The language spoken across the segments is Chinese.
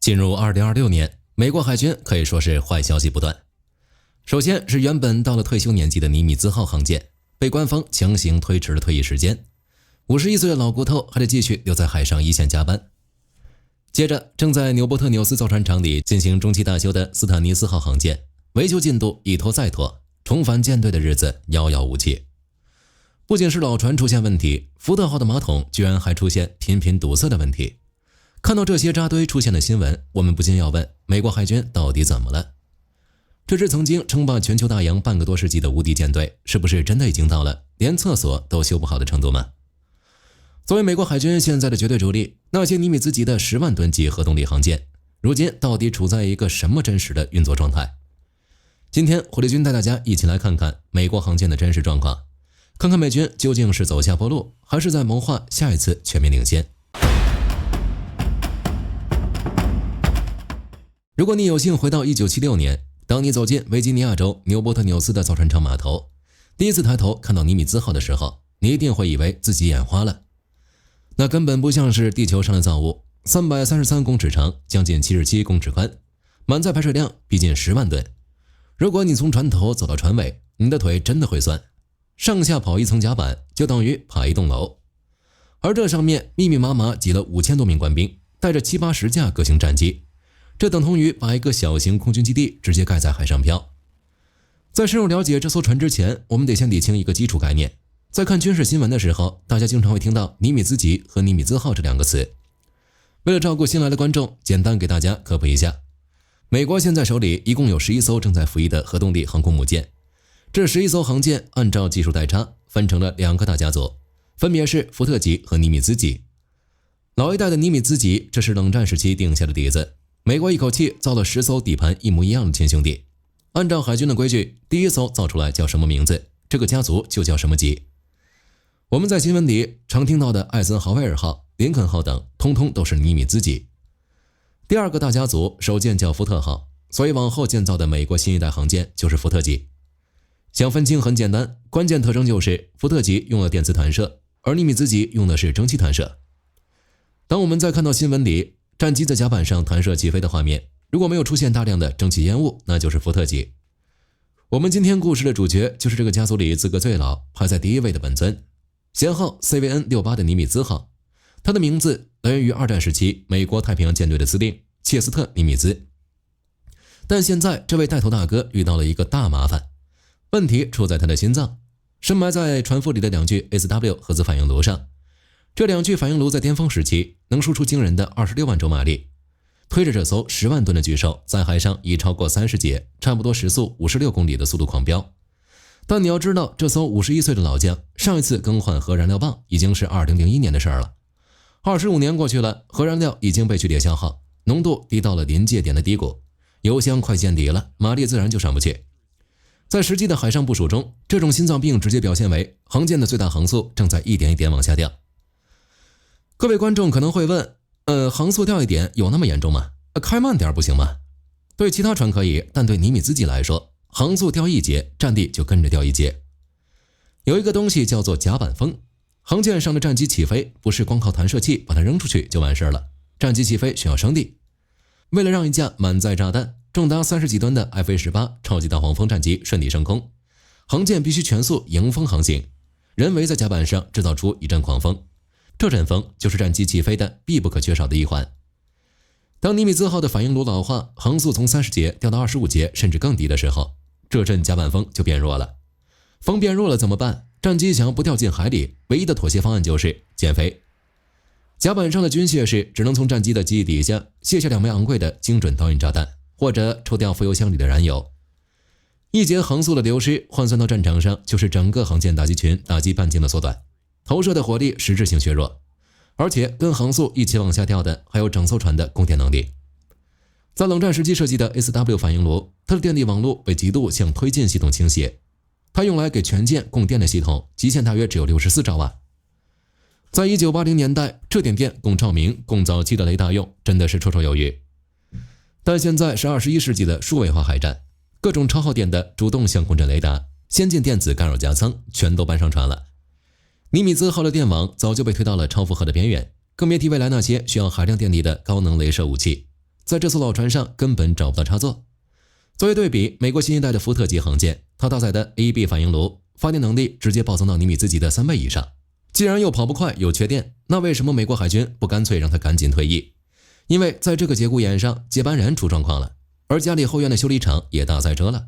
進入2026年，美國海軍可以說是壞消息不斷。首先是原本到了退休年紀的尼米茲號航艦被官方強行推遲了退役時間，51歲的老骨頭還得繼續留在海上一線加班。接着，正在紐波特紐斯造船厂裡进行中期大修的斯坦尼斯號航艦維修進度一拖再拖，重返艦隊的日子遙遙無期。不僅是老船出現問題，福特號的馬桶居然還出現頻頻堵塞的問題。看到這些扎堆出現的新聞，我們不禁要問，美國海軍到底怎麼了？這支曾經稱霸全球大洋半個多世紀的無敵艦隊，是不是真的已經到了連廁所都修不好的程度嗎？作為美國海軍現在的絕对主力，那些尼米茲级的10萬噸级核動力航艦，如今到底處在一個什麼真實的運作狀態？今天火力軍帶大家一起來看看美國航艦的真實狀況，看看美軍究竟是走下坡路，還是在謀劃下一次全面領先。如果你有幸回到1976年，當你走進維吉尼亞州紐波特紐斯的造船厂碼頭，第一次抬頭看到尼米茲號的時候，你一定會以為自己眼花了。那根本不像是地球上的造物，333公尺長，將近77公尺寬，满載排水量逼近10萬噸。如果你從船頭走到船尾，你的腿真的會酸，上下跑一層甲板就等於爬一棟樓。而這上面密密麻麻擠了5000多名官兵，帶着70-80架各型戰機，這等同於把一個小型空軍基地直接蓋在海上漂。在深入了解这艘船之前，我們得先理清一個基礎概念。在看軍事新聞的時候，大家經常會聽到尼米茲級和尼米茲號這兩個詞。為了照顧新來的觀眾，簡單給大家科普一下。美國現在手裡一共有11艘正在服役的核動力航空母艦，這11艘航艦按照技術代差分成了2個大家族，分別是福特級和尼米茲級。老一代的尼米茲級，這是冷戰時期定下的底子，美國一口氣造了10艘底盤一模一樣的親兄弟。按照海軍的規矩，第一艘造出來叫什麼名字，這個家族就叫什麼級。我們在新聞裡常聽到的艾森豪威爾號、林肯號等，通通都是尼米茲級。第2個大家族首艦叫福特號，所以往後建造的美國新一代航艦就是福特級。想分清很簡單，關鍵特徵就是福特級用了電磁彈射，而尼米茲級用的是蒸汽彈射。當我們在看到新聞裡戰機在甲板上彈射起飛的畫面，如果沒有出現大量的蒸汽煙霧，那就是福特級。我們今天故事的主角就是這個家族裡資格最老、排在第1位的本尊，舷號 CVN-68 的尼米茲號。他的名字來源於2戰時期美國太平洋艦隊的司令切斯特·尼米茲。但現在這位帶頭大哥遇到了一個大麻煩，問題出在他的心臟，深埋在船腹裡的2具 SW 核子反應爐上。這2具反應爐在巔峰時期能輸出驚人的26萬轴馬力，推着這艘10萬噸的巨獸在海上以超過30節，差不多時速56公里的速度狂飆。但你要知道，這艘51歲的老將上一次更換核燃料棒已經是2001年的事了。25年過去了，核燃料已經被剧烈消耗，濃度低到了臨界點的低谷，油箱快見底了，馬力自然就上不去。在實際的海上部署中，這種心臟病直接表現為航艦的最大航速正在一點一點往下掉。各位觀眾可能會問，航速掉一點有那麼嚴重嗎？開慢點不行嗎？對其他船可以，但對尼米茲級來說，航速掉1節，戰力就跟着掉1節。有一個東西叫做甲板風，航艦上的戰機起飛不是光靠彈射器把它扔出去就完事了，戰機起飛需要升地。為了讓一架滿載炸彈、重達30幾噸的 F-18 超級大黃蜂戰機順利升空，航艦必須全速迎風航行，人為在甲板上制造出一陣狂風，這陣風就是戰機起飛的必不可缺少的一環。當尼米茲號的反應爐老化，航速從30節掉到25節甚至更低的時候，這陣甲板風就變弱了。風變弱了怎麼辦？戰機想要不掉進海裡，唯一的妥協方案就是減肥。甲板上的軍械士只能從戰機的機翼底下卸下2枚昂貴的精準導引炸彈，或者抽掉副油箱裡的燃油。1節航速的流失換算到戰場上，就是整個航艦打擊群打擊半徑的縮短，投射的火力實質性削弱。而且跟航速一起往下掉的還有整艘船的供電能力。在冷戰時期設計的 SW 反應爐，它的電力網絡被極度向推进系統傾斜，它用來給全艦供電的系統極限大約只有64兆瓦。在1980年代，這點電供照明、供早期的雷達用，真的是绰綽有餘。但現在是21世紀的數位化海戰，各種超耗電的主動相控陣雷達、先進電子干擾夾艙全都搬上船了。尼米茲號的電網早就被推到了超負荷的邊緣，更別提未來那些需要海量電力的高能雷射武器。在這艘老船上根本找不到插座。作為對比，美國新一代的福特級航艦，它搭載的 AEB 反應爐發電能力直接暴增到尼米茲級的3倍以上。既然又跑不快又缺電，那為什麼美國海軍不乾脆讓它趕緊退役？因為在這個節骨眼上，接班人出狀況了，而嘉里後院的修理廠也大塞車了。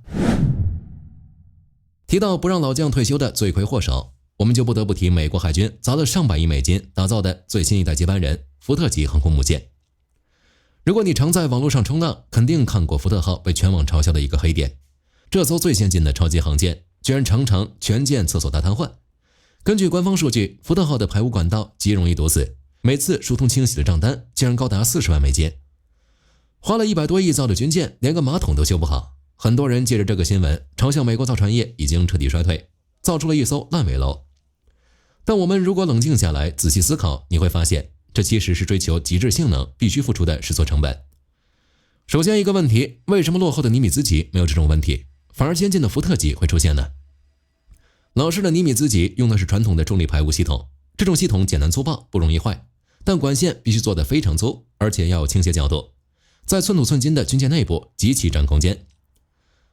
提到不讓老將退休的罪魁禍首，我們就不得不提美國海軍砸了上百億美金打造的最新一代接班人福特级航空母艦。如果你常在網絡上衝浪，肯定看過福特號被全網嘲笑的一個黑點。這艘最先進的超級航艦居然常常全艦廁所大癱瘓。根據官方數據，福特號的排污管道極容易堵死，每次疏通清洗的賬單竟然高達40萬美金。花了100多億造的軍艦，連個馬桶都修不好。很多人借着這個新聞嘲笑美國造船業已經徹底衰退，造出了一艘爛尾樓。但我們如果冷靜下來仔細思考，你會發現這其實是追求極致性能必須付出的試錯成本。首先一個問題，為什麼落後的尼米茲級沒有這種問題，反而先進的福特級會出現呢？老式的尼米茲級用的是傳統的重力排污系統，這種系統簡單粗暴，不容易壞，但管線必須做得非常粗，而且要有傾斜角度，在寸土寸金的軍艦內部極其占空間。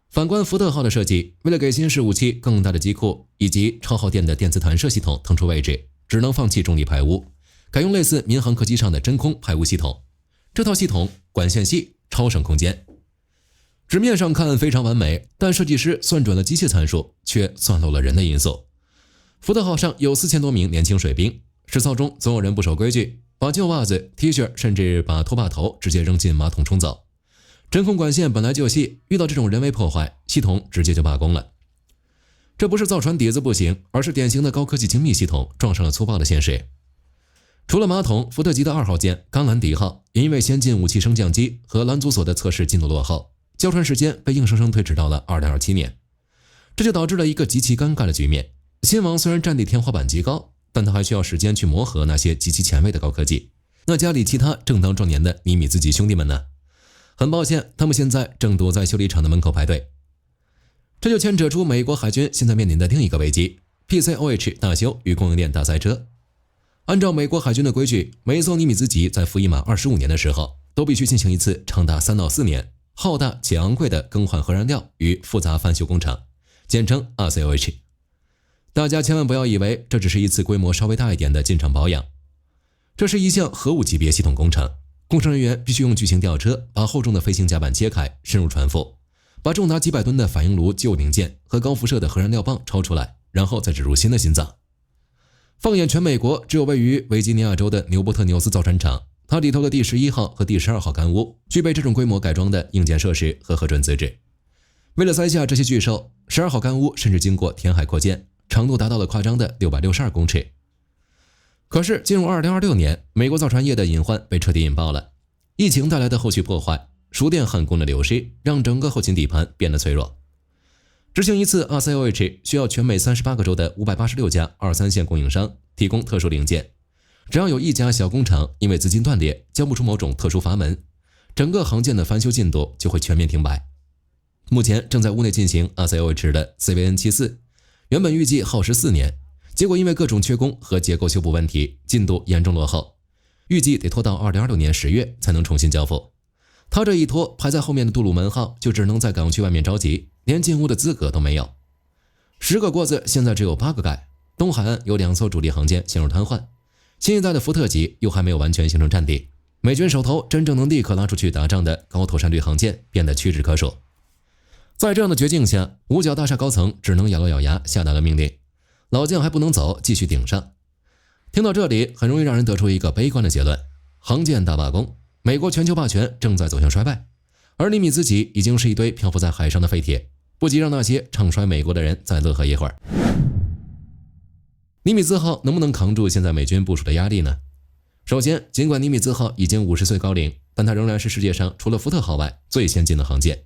反觀福特號的設計，為了給新式武器更大的機庫以及超耗電的電磁彈射系統騰出位置，只能放棄重力排污，改用類似民航客機上的真空排污系統。這套系統管線細，超省空間。紙面上看非常完美，但設計師算準了機械參數，卻算漏了人的因素。福特號上有4000多名年輕水兵，實操中總有人不守規矩，把舊襪子、T 恤甚至把拖把頭直接扔進馬桶冲走。真空管線本來就細，遇到這種人為破壞，系統直接就罷工了。這不是造船底子不行，而是典型的高科技精密系統撞上了粗暴的現實。除了馬桶，福特級的2號艦甘蘭迪號也因為先進武器升降機和攔阻索的測試進度落後，交船時間被硬生生推遲到了2027年。這就導致了一個極其尷尬的局面。新王雖然戰地天花板極高，但他還需要時間去磨合那些極其前衛的高科技。那家裡其他正當壯年的尼米茲級兄弟們呢？很抱歉，他們現在正堵在修理廠的門口排隊。這就牽扯出美國海軍現在面臨的另一個危機 ：PCOH 大修與供應鏈大塞車。按照美國海軍的規矩，每一艘尼米茲級在服役滿25年的時候，都必須進行一次長達3到4年、浩大且昂貴的更換核燃料與複雜翻修工程，簡稱 RCOH。大家千萬不要以為這只是一次規模稍微大一點的進廠保養，這是一項核武級別系統工程。工程人員必須用巨型吊車把厚重的飛行甲板切開，深入船腹，把重達幾百噸的反應爐舊零件和高輻射的核燃料棒抽出來，然後再植入新的心臟。放眼全美國，只有位於維吉尼亞州的牛波特紐斯造船廠，它裡頭的第11號和第12號乾屋具備這種規模改裝的硬件設施和核准資質。為了塞下這些巨獸，12號乾屋甚至經過填海擴建，長度達到了誇張的662公尺。可是進入2026年，美國造船業的隱患被徹底引爆了。疫情帶來的後續破壞，熟練焊工的流失，讓整個後勤底盤變得脆弱。執行一次 RCOH 需要全美38個州的586家2、3線供應商提供特殊零件。只要有一家小工厂因為資金斷裂，交不出某種特殊阀门，整個航艦的翻修進度就會全面停擺。目前正在屋內進行 RCOH 的 CVN-74，原本預計耗時4年。結果因為各種缺工和結構修補問題，進度嚴重落後，預計得拖到2026年10月才能重新交付。他這一拖，排在後面的杜魯門號就只能在港區外面着急，連進屋的資格都沒有。10個鍋子現在只有8個蓋，東海岸有2艘主力航艦陷入癱瘓，新一代的福特級又還沒有完全形成戰地，美軍手頭真正能立刻拉出去打仗的高投彈率航艦變得屈指可數。在這樣的絕境下，五角大廈高層只能咬了咬牙下達了命令。老將還不能走，繼續頂上。聽到這裡，很容易讓人得出一個悲觀的結論：航艦大罷工，美國全球霸權正在走向衰敗，而尼米茲級已經是一堆漂浮在海上的廢鐵，不及讓那些唱衰美國的人再樂呵一會兒。尼米茲號能不能扛住現在美軍部署的壓力呢？首先，盡管尼米茲號已經50歲高齡，但它仍然是世界上除了福特號外最先進的航艦。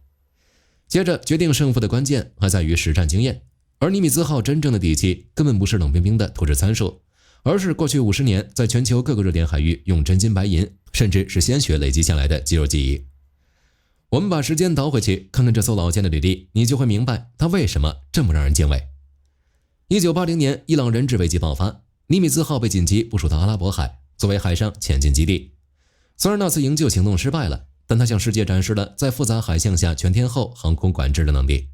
接着，決定勝負的關鍵還在於實戰經驗。而尼米茲號真正的底氣根本不是冷冰冰的土質參數，而是過去50年在全球各個熱點海域用真金白銀甚至是鮮血累積下來的肌肉記憶。我們把時間倒回去，看看這艘老艦的履歷，你就會明白它為什麼這麼讓人敬畏。1980年，伊朗人質危機爆發，尼米茲號被緊急部署到阿拉伯海，作為海上前進基地。雖然那次營救行動失敗了，但它向世界展示了在複雜海象下全天候航空管制的能力。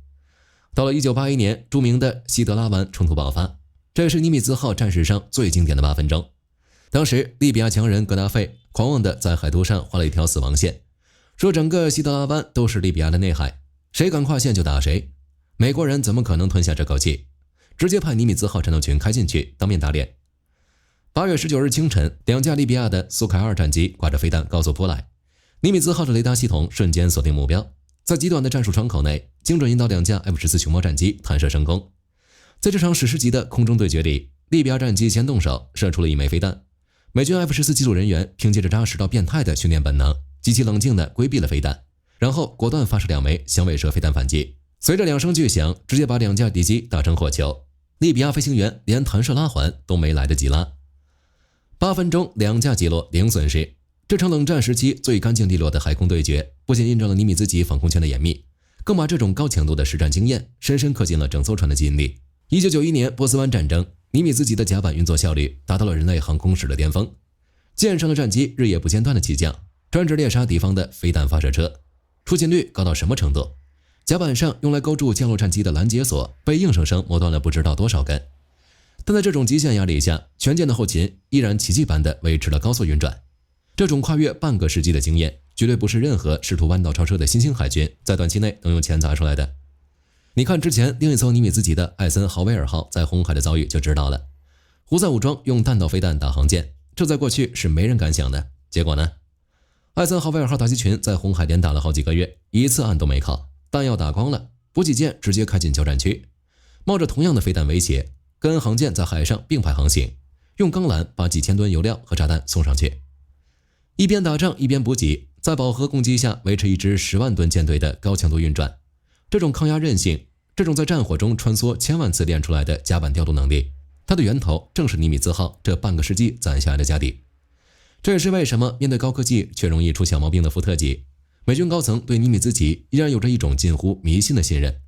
到了1981年，著名的西德拉湾冲突爆發，這也是尼米茲號戰史上最經典的8分鐘。當時利比亞強人格達費狂妄地在海圖上畫了一條死亡線，說整個西德拉灣都是利比亞的內海，誰敢跨線就打誰。美國人怎麼可能吞下這口氣，直接派尼米茲號戰鬥群開進去當面打臉。8月19日清晨，2架利比亞的蘇凱2戰機掛着飛彈高速撲來，尼米茲號的雷達系統瞬間鎖定目標，在極短的戰術窗口內精準引導2架 F-14熊貓戰機彈射升空。在這場史詩級的空中對決裡，利比亞戰機先動手射出了1枚飛彈，美軍 F-14機組人員憑借着扎實到變態的訓練本能，極其冷靜地規避了飛彈，然後果斷發射2枚響尾蛇飛彈反擊，隨着2聲巨響，直接把2架敵機打成火球。利比亞飛行員連彈射拉環都沒來得及拉。8分鐘2架擊落零損失，這場冷戰時期最乾淨利落的海空對決，不僅印證了尼米茲級防空圈的嚴密，更把這種高強度的實戰經驗深深刻進了整艘船的基因裡。1991年波斯灣戰爭，尼米茲級的甲板運作效率達到了人類航空史的巔峰，艦上的戰機日夜不間斷的起降，專職獵殺敵方的飛彈發射車，出勤率高到什麼程度？甲板上用來勾住降落戰機的攔截索被硬生生磨斷了不知道多少根。但在這種极限壓力下，全艦的後勤依然奇蹟般地維持了高速運轉。這種跨越半個世紀的經驗，絕對不是任何試圖彎道超車的新興海軍在短期內能用錢砸出來的。你看之前另一艘尼米茲級的艾森豪威爾號在紅海的遭遇就知道了。胡塞武裝用彈道飛彈打航艦，這在過去是沒人敢想的。結果呢？艾森豪威爾號打擊群在紅海連打了好幾個月，一次岸都沒靠，彈藥打光了，補給艦直接開進交戰區，冒着同樣的飛彈威脅，跟航艦在海上並排航行，用鋼纜把幾千噸油料和炸彈送上去，一邊打仗一邊補給，在飽和攻擊下維持一支10萬噸艦隊的高強度運轉。這種抗壓韌性，這種在戰火中穿梭千萬次練出來的甲板調度能力，它的源頭正是尼米茲號這半個世紀攢下來的家底。這也是為什麼面對高科技卻容易出小毛病的福特級，美軍高層對尼米茲級依然有着一種近乎迷信的信任，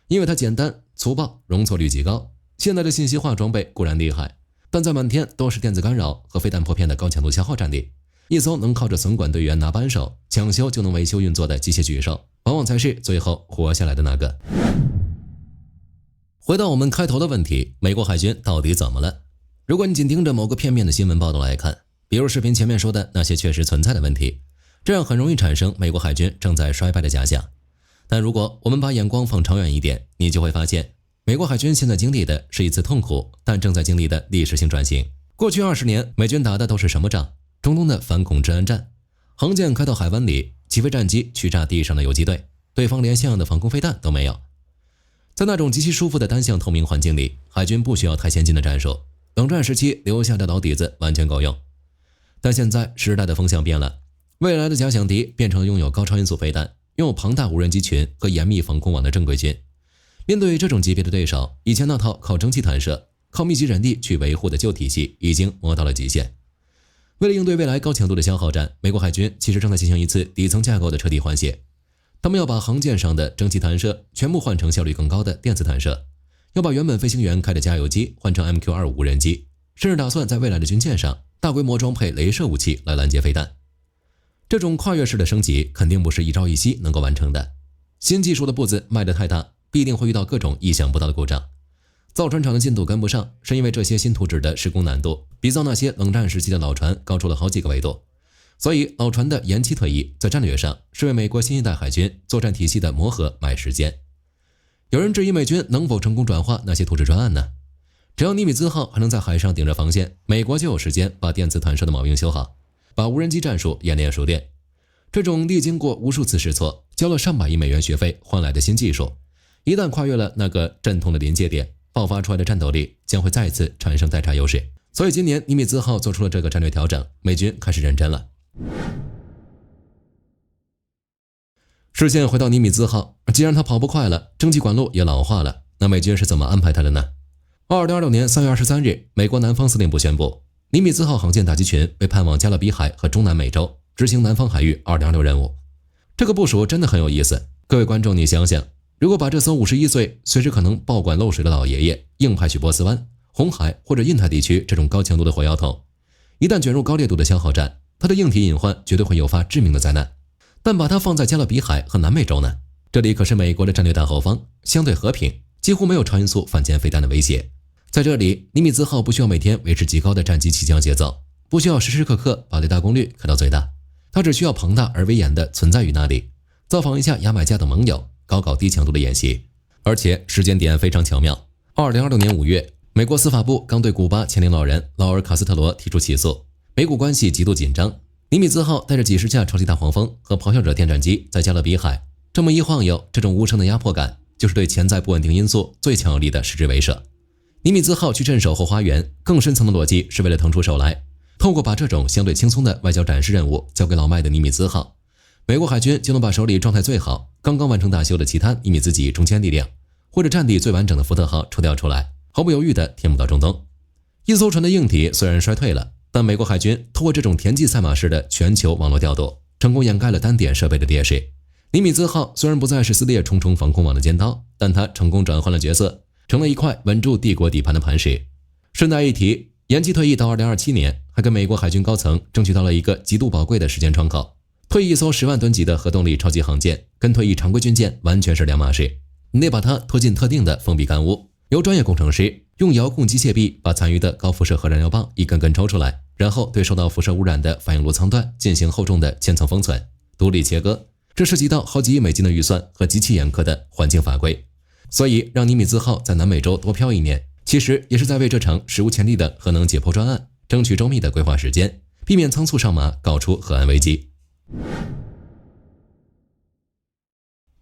因為它簡單粗暴，容錯率極高。現在的信息化装備固然厲害，但在滿天都是電子干擾和飞彈破片的高强度消耗戰裡，一艘能靠着损管队員拿扳手搶修就能維修運作的機械巨獸，往往才是最後活下来的那個。回到我們開頭的問題，美國海軍到底怎麼了？如果你僅盯着某個片面的新聞報道來看，比如视頻前面說的那些確實存在的問題，這樣很容易產生美國海軍正在衰敗的假象。但如果我們把眼光放長遠一點，你就會發現，美國海軍現在經歷的是一次痛苦但正在經歷的歷史性轉型。過去20年，美軍打的都是什麼仗？中東的反恐治安戰，航艦開到海灣裡，起飛戰機去炸地上的游擊隊，對方連像樣的防空飛彈都沒有。在那種極其舒服的單向透明環境裡，海軍不需要太先进的戰術，冷戰時期留下的老底子完全夠用。但現在時代的風向變了，未來的假想敌變成了擁有高超音速飞彈、擁有龐大無人機群和嚴密防空網的正規軍。面對這種級別的對手，以前那套靠蒸汽彈射、靠密集陣地去維護的舊體系已經磨到了極限。為了應對未來高強度的消耗戰，美國海軍其實正在進行一次底層架構的徹底換血。他們要把航艦上的蒸汽彈射全部換成效率更高的電磁彈射，要把原本飞行員開的加油機換成 MQ-25 無人機，甚至打算在未来的軍艦上大規模裝配雷射武器來攔截飛彈。這種跨越式的升級肯定不是一朝一夕能夠完成的，新技術的步子邁得太大，必定會遇到各種意想不到的故障。造船厂的进度跟不上，是因為這些新图紙的施工難度比造那些冷戰時期的老船高出了好幾個維度。所以老船的延期退役在戰略上是為美國新一代海軍作戰體系的磨合买時間。有人質疑美軍能否成功轉化那些圖紙專案呢？只要尼米茲號還能在海上頂着防線，美國就有時間把電磁彈射的毛病修好，把無人機戰術演練熟練。這種歷經過無數次試錯、交了上百億美元學費換來的新技術，一旦跨越了那個陣痛的臨界點，爆發出來的戰鬥力將會再次產生代差優勢。所以今年尼米茲號做出了這個戰略調整，美軍開始認真了。視線回到尼米茲號，既然它跑不快了，蒸汽管路也老化了，那美軍是怎麼安排它的呢？2026年3月23日，美國南方司令部宣布，尼米茲號航艦打擊群被派往加勒比海和中南美洲，執行南方海域2026任務。這個部署真的很有意思。各位觀眾，你想想，如果把這艘51歲、隨時可能爆管漏水的老爺爺硬派去波斯灣、紅海或者印太地區這種高強度的火藥桶，一旦捲入高烈度的消耗戰，它的硬體隱患絕對會誘發致命的災難。但把它放在加勒比海和南美洲呢？這裡可是美國的戰略大後方，相對和平，幾乎沒有超音速反艦飛彈的威脅。在這裡，尼米茲號不需要每天維持極高的戰機起降節奏，不需要時時刻刻把雷達功率開到最大，它只需要龐大而威嚴的存在於那裡，造訪一下牙買加等盟友，搞低強度的演習。而且時間點非常巧妙，2026年5月，美國司法部剛對古巴前領導人勞爾·卡斯特羅提出起訴，美古關係極度緊張。尼米茲號帶着幾十架超級大黃蜂和咆哮者電戰機在加勒比海這麼一晃悠，這種無聲的壓迫感就是對潛在不穩定因素最強有力的實質威懾。尼米茲號去鎮守後花園，更深層的邏輯是為了騰出手來，透過把這種相對輕鬆的外交展示任務交給老邁的尼米茲號，美國海軍就能把手裡狀態最好、剛剛完成大修的其他尼米茲級中堅力量，或者戰力最完整的福特號抽调出來，毫不猶豫地填補到中東。一艘船的硬體雖然衰退了，但美國海軍透過這種田忌賽馬式的全球網絡調度，成功掩蓋了單點設備的劣勢。尼米茲號雖然不再是撕裂重重防空網的尖刀，但它成功轉換了角色，成了一塊穩住帝國底盤的磐石。順帶一提，延期退役到2027年，還跟美國海軍高層爭取到了一個極度寶貴的時間窗口。退役一艘10萬噸級的核動力超級航艦，跟退役常規軍艦完全是兩碼事。你得把它拖進特定的封閉干屋，由專業工程師用遙控機械臂把殘餘的高輻射核燃料棒一根根抽出來，然後对受到輻射污染的反应炉舱段進行厚重的千层封存、独立切割。這涉及到好幾億美金的預算和極其嚴苛的環境法規。所以讓尼米茲號在南美洲多漂1年，其實也是在為這場史無前例的核能解剖專案爭取周密的規劃時間，避免倉促上馬搞出核安危機。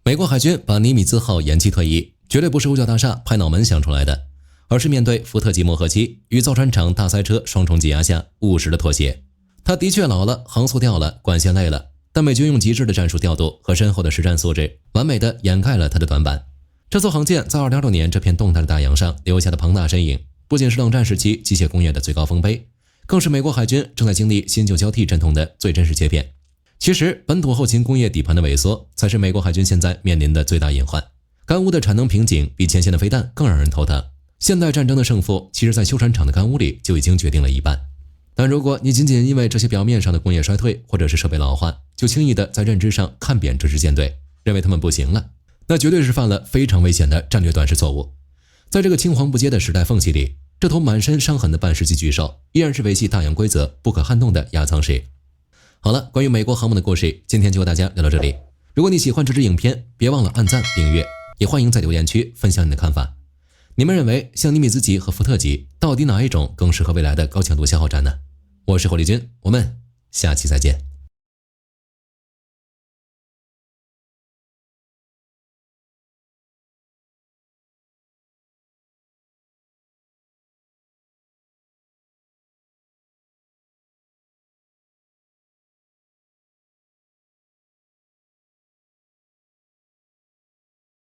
美國海軍把尼米茲號延期退役，絕對不是五角大廈拍腦門想出來的，而是面對福特級磨合期與造船廠大塞車雙重擠壓下務實的妥協。它的確老了，航速掉了，管線累了，但美軍用極致的戰術調度和深厚的實戰素質，完美的掩蓋了它的短板。這艘航艦在2026年這片動態的大洋上留下的龐大身影，不僅是冷戰時期機械工業的最高峰碑，更是美國海軍正在經歷新舊交替陣痛的最真實切片。其實，本土後勤工業底盤的萎縮，才是美國海軍現在面臨的最大隱患。乾屋的產能瓶頸比前線的飛彈更讓人頭疼。現代戰爭的勝負，其實在修船廠的乾屋裡就已經決定了一半。但如果你僅僅因為這些表面上的工業衰退或者是設備老化，就輕易的在認知上看扁這支艦隊，認為他們不行了，那絕对是犯了非常危險的戰略短视錯誤。在這個青黃不接的時代縫隙裡，這頭滿身傷痕的半世紀巨獸依然是維繫大洋規則不可撼動的壓艙石。好了，關於美國航母的故事，今天就和大家聊到這裡。如果你喜歡這支影片，別忘了按讚訂閱，也歡迎在留言區分享你的看法。你們認為像尼米茲級和福特級，到底哪一種更適合未來的高強度消耗戰呢？我是火力軍，我們下期再見。